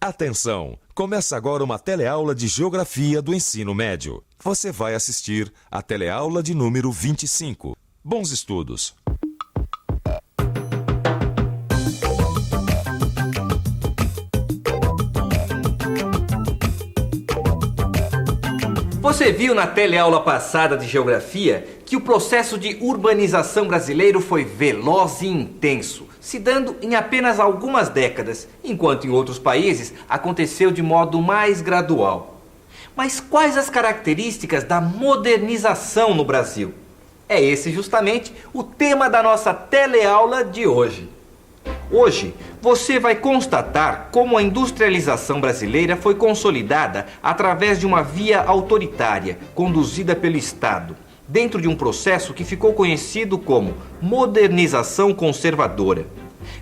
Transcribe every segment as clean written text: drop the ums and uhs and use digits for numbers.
Atenção! Começa agora uma teleaula de Geografia do Ensino Médio. Você vai assistir a teleaula de número 25. Bons estudos! Você viu na teleaula passada de Geografia que o processo de urbanização brasileiro foi veloz e intenso, se dando em apenas algumas décadas, enquanto em outros países aconteceu de modo mais gradual. Mas quais as características da modernização no Brasil? É esse justamente o tema da nossa teleaula de hoje. Hoje, você vai constatar como a industrialização brasileira foi consolidada através de uma via autoritária, conduzida pelo Estado, dentro de um processo que ficou conhecido como modernização conservadora.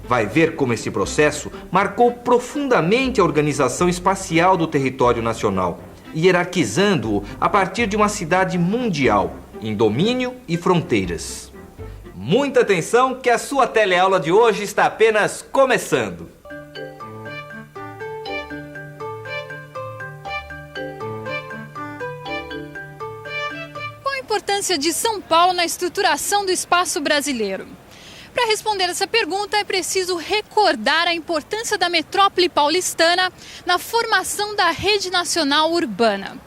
Vai ver como esse processo marcou profundamente a organização espacial do território nacional, hierarquizando-o a partir de uma cidade mundial, em domínio e fronteiras. Muita atenção que a sua teleaula de hoje está apenas começando. Qual a importância de São Paulo na estruturação do espaço brasileiro? Para responder essa pergunta, é preciso recordar a importância da metrópole paulistana na formação da rede nacional urbana.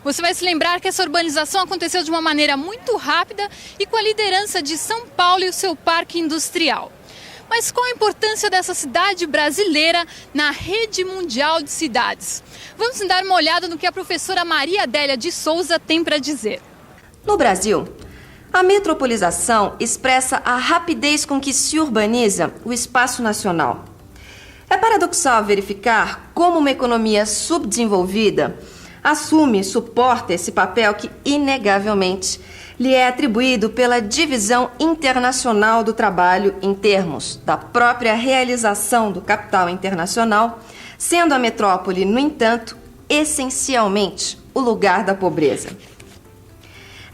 Você vai se lembrar que essa urbanização aconteceu de uma maneira muito rápida e com a liderança de São Paulo e o seu parque industrial. Mas qual a importância dessa cidade brasileira na rede mundial de cidades? Vamos dar uma olhada no que a professora Maria Adélia de Souza tem para dizer. No Brasil, a metropolização expressa a rapidez com que se urbaniza o espaço nacional. É paradoxal verificar como uma economia subdesenvolvida assume e suporta esse papel que, inegavelmente, lhe é atribuído pela divisão internacional do trabalho em termos da própria realização do capital internacional, sendo a metrópole, no entanto, essencialmente o lugar da pobreza.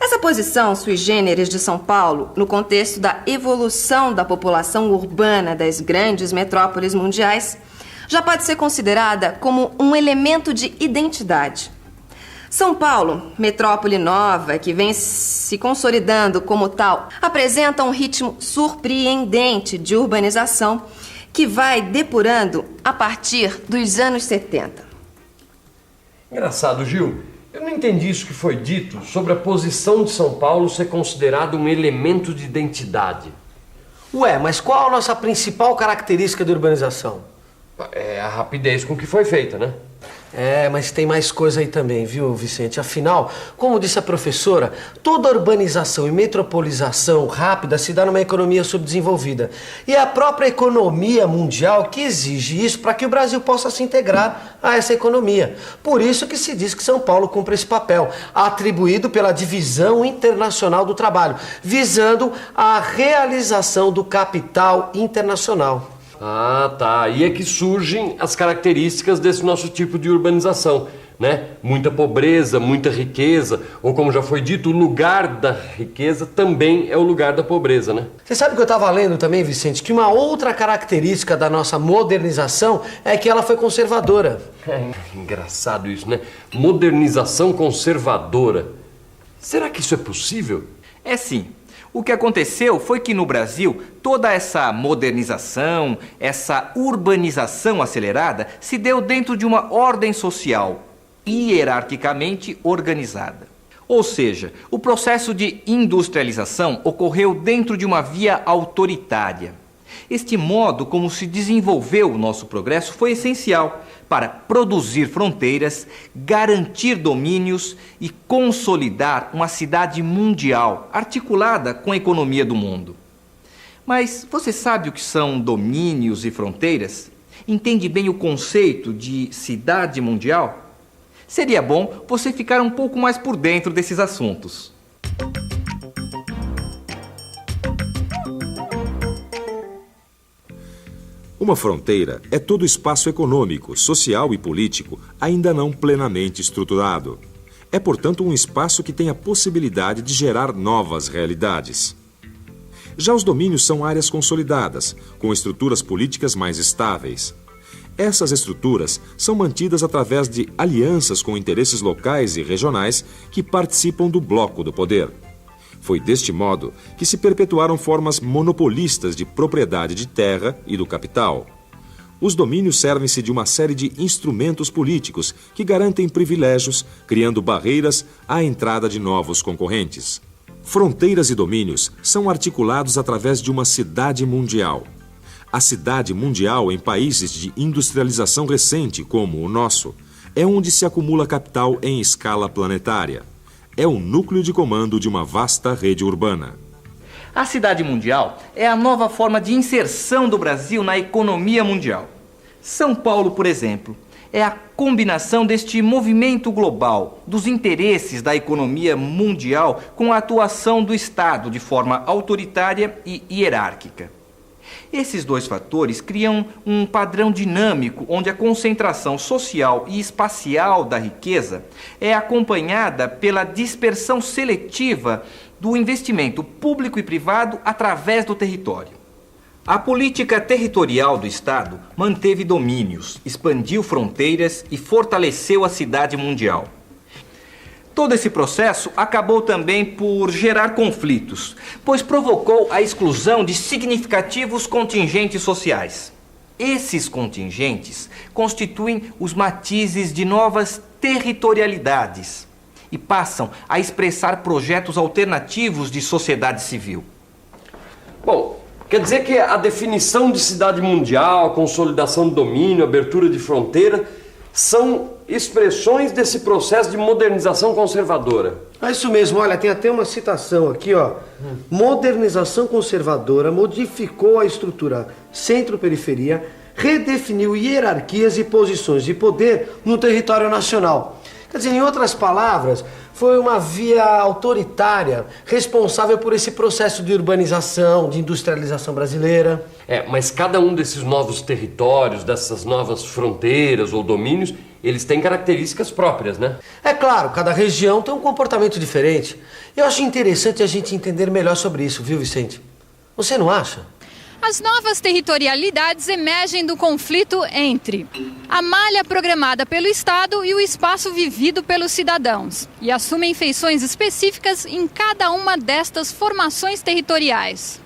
Essa posição sui generis de São Paulo, no contexto da evolução da população urbana das grandes metrópoles mundiais, já pode ser considerada como um elemento de identidade. São Paulo, metrópole nova que vem se consolidando como tal, apresenta um ritmo surpreendente de urbanização que vai depurando a partir dos anos 70. Engraçado, Gil. Eu não entendi isso que foi dito sobre a posição de São Paulo ser considerado um elemento de identidade. Ué, mas qual a nossa principal característica de urbanização? É a rapidez com que foi feita, né? É, mas tem mais coisa aí também, viu, Vicente? Afinal, como disse a professora, toda urbanização e metropolização rápida se dá numa economia subdesenvolvida. E é a própria economia mundial que exige isso para que o Brasil possa se integrar a essa economia. Por isso que se diz que São Paulo cumpre esse papel, atribuído pela Divisão Internacional do Trabalho, visando a realização do capital internacional. Ah, tá. Aí é que surgem as características desse nosso tipo de urbanização, né? Muita pobreza, muita riqueza, ou como já foi dito, o lugar da riqueza também é o lugar da pobreza, né? Você sabe que eu estava lendo também, Vicente, que uma outra característica da nossa modernização é que ela foi conservadora. É engraçado isso, né? Modernização conservadora. Será que isso é possível? É sim. O que aconteceu foi que no Brasil, toda essa modernização, essa urbanização acelerada, se deu dentro de uma ordem social hierarquicamente organizada. Ou seja, o processo de industrialização ocorreu dentro de uma via autoritária. Este modo como se desenvolveu o nosso progresso foi essencial para produzir fronteiras, garantir domínios e consolidar uma cidade mundial articulada com a economia do mundo. Mas você sabe o que são domínios e fronteiras? Entende bem o conceito de cidade mundial? Seria bom você ficar um pouco mais por dentro desses assuntos. Uma fronteira é todo espaço econômico, social e político ainda não plenamente estruturado. É, portanto, um espaço que tem a possibilidade de gerar novas realidades. Já os domínios são áreas consolidadas, com estruturas políticas mais estáveis. Essas estruturas são mantidas através de alianças com interesses locais e regionais que participam do bloco do poder. Foi deste modo que se perpetuaram formas monopolistas de propriedade de terra e do capital. Os domínios servem-se de uma série de instrumentos políticos que garantem privilégios, criando barreiras à entrada de novos concorrentes. Fronteiras e domínios são articulados através de uma cidade mundial. A cidade mundial em países de industrialização recente, como o nosso, é onde se acumula capital em escala planetária. É o núcleo de comando de uma vasta rede urbana. A cidade mundial é a nova forma de inserção do Brasil na economia mundial. São Paulo, por exemplo, é a combinação deste movimento global, dos interesses da economia mundial com a atuação do Estado de forma autoritária e hierárquica. Esses dois fatores criam um padrão dinâmico onde a concentração social e espacial da riqueza é acompanhada pela dispersão seletiva do investimento público e privado através do território. A política territorial do Estado manteve domínios, expandiu fronteiras e fortaleceu a cidade mundial. Todo esse processo acabou também por gerar conflitos, pois provocou a exclusão de significativos contingentes sociais. Esses contingentes constituem os matizes de novas territorialidades e passam a expressar projetos alternativos de sociedade civil. Bom, quer dizer que a definição de cidade mundial, consolidação do domínio, abertura de fronteira, são expressões desse processo de modernização conservadora. É isso mesmo, olha, tem até uma citação aqui, ó. Modernização conservadora modificou a estrutura centro-periferia, redefiniu hierarquias e posições de poder no território nacional. Quer dizer, em outras palavras, foi uma via autoritária responsável por esse processo de urbanização, de industrialização brasileira. Mas cada um desses novos territórios, dessas novas fronteiras ou domínios, eles têm características próprias, né? É claro, cada região tem um comportamento diferente. Eu acho interessante a gente entender melhor sobre isso, viu, Vicente? Você não acha? As novas territorialidades emergem do conflito entre a malha programada pelo Estado e o espaço vivido pelos cidadãos, e assumem feições específicas em cada uma destas formações territoriais.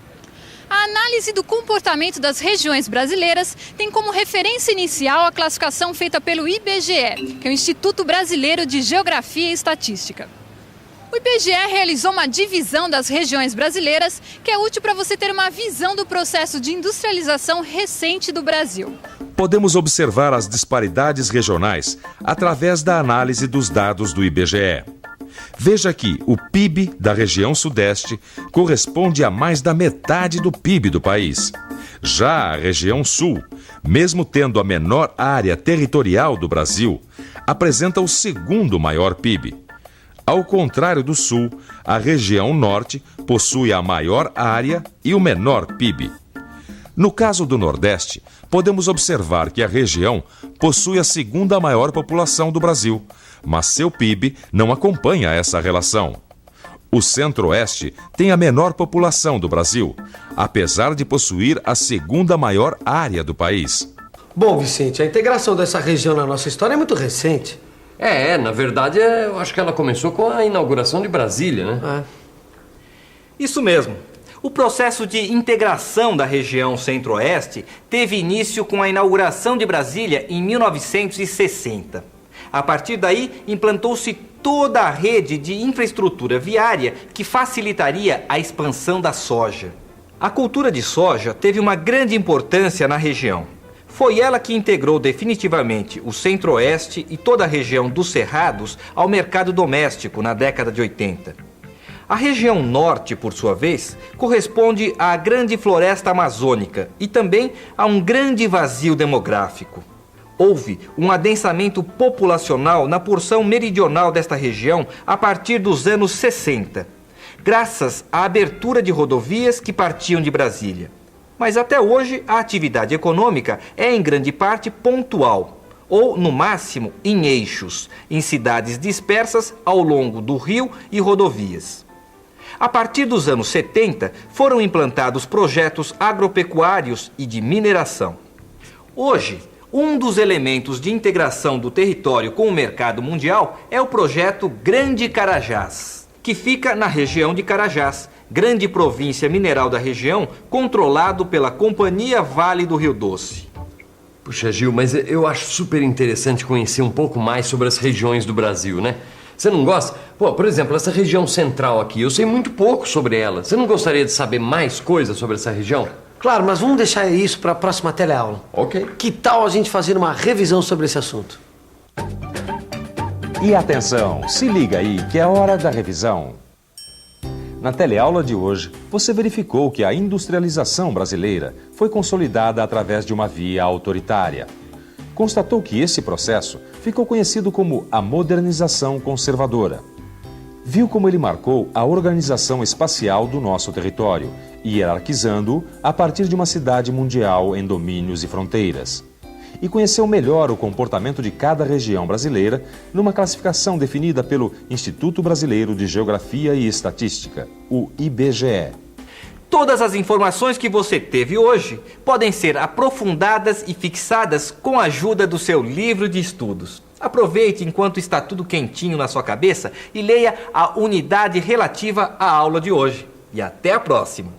A análise do comportamento das regiões brasileiras tem como referência inicial a classificação feita pelo IBGE, que é o Instituto Brasileiro de Geografia e Estatística. O IBGE realizou uma divisão das regiões brasileiras que é útil para você ter uma visão do processo de industrialização recente do Brasil. Podemos observar as disparidades regionais através da análise dos dados do IBGE. Veja que o PIB da região Sudeste corresponde a mais da metade do PIB do país. Já a região Sul, mesmo tendo a menor área territorial do Brasil, apresenta o segundo maior PIB. Ao contrário do Sul, a região Norte possui a maior área e o menor PIB. No caso do Nordeste, podemos observar que a região possui a segunda maior população do Brasil, mas seu PIB não acompanha essa relação. O Centro-Oeste tem a menor população do Brasil, apesar de possuir a segunda maior área do país. Bom, Vicente, a integração dessa região na nossa história é muito recente. Na verdade, eu acho que ela começou com a inauguração de Brasília, né? Isso mesmo. O processo de integração da região Centro-Oeste teve início com a inauguração de Brasília em 1960. A partir daí, implantou-se toda a rede de infraestrutura viária que facilitaria a expansão da soja. A cultura de soja teve uma grande importância na região. Foi ela que integrou definitivamente o Centro-Oeste e toda a região dos Cerrados ao mercado doméstico na década de 80. A região Norte, por sua vez, corresponde à grande floresta amazônica e também a um grande vazio demográfico. Houve um adensamento populacional na porção meridional desta região a partir dos anos 60, graças à abertura de rodovias que partiam de Brasília. Mas até hoje a atividade econômica é em grande parte pontual, ou no máximo em eixos, em cidades dispersas ao longo do rio e rodovias. A partir dos anos 70 foram implantados projetos agropecuários e de mineração. Hoje, Um dos elementos de integração do território com o mercado mundial é o projeto Grande Carajás, que fica na região de Carajás, grande província mineral da região, controlado pela Companhia Vale do Rio Doce. Puxa, Gil, mas eu acho super interessante conhecer um pouco mais sobre as regiões do Brasil, né? Você não gosta? Pô, por exemplo, essa região central aqui, eu sei muito pouco sobre ela. Você não gostaria de saber mais coisas sobre essa região? Claro, mas vamos deixar isso para a próxima teleaula. Ok. Que tal a gente fazer uma revisão sobre esse assunto? E atenção, se liga aí que é hora da revisão. Na teleaula de hoje, você verificou que a industrialização brasileira foi consolidada através de uma via autoritária. Constatou que esse processo ficou conhecido como a modernização conservadora. Viu como ele marcou a organização espacial do nosso território, hierarquizando-o a partir de uma cidade mundial em domínios e fronteiras. E conheceu melhor o comportamento de cada região brasileira numa classificação definida pelo Instituto Brasileiro de Geografia e Estatística, o IBGE. Todas as informações que você teve hoje podem ser aprofundadas e fixadas com a ajuda do seu livro de estudos. Aproveite enquanto está tudo quentinho na sua cabeça e leia a unidade relativa à aula de hoje. E até a próxima!